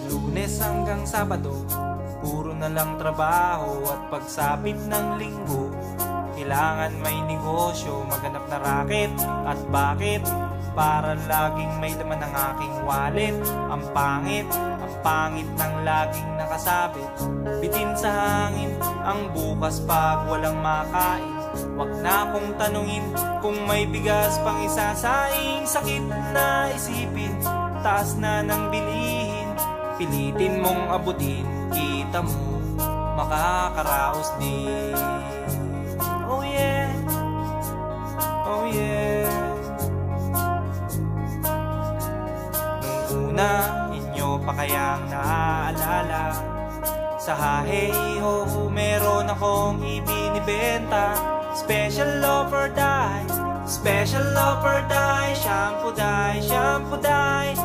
Lunes hanggang Sabado, puro na lang trabaho. At pagsapit ng Linggo, kailangan may negosyo, maghanap na raket. At bakit? Para laging may laman ng aking wallet. Ang pangit ng laging nakasabit. Bitin sa hangin ang bukas pag walang makain. Wag na akong tanungin kung may bigas pang isasaing. Sakit na isipin, taas na ng bilihin. Pilitin mong abutin, kita mo makakaraos din. Oh yeah, oh yeah. Nung una, inyo pa kayang naaalala, sa Haheho meron akong ibinibenta. Special offer dye, shampoo dye, shampoo dye.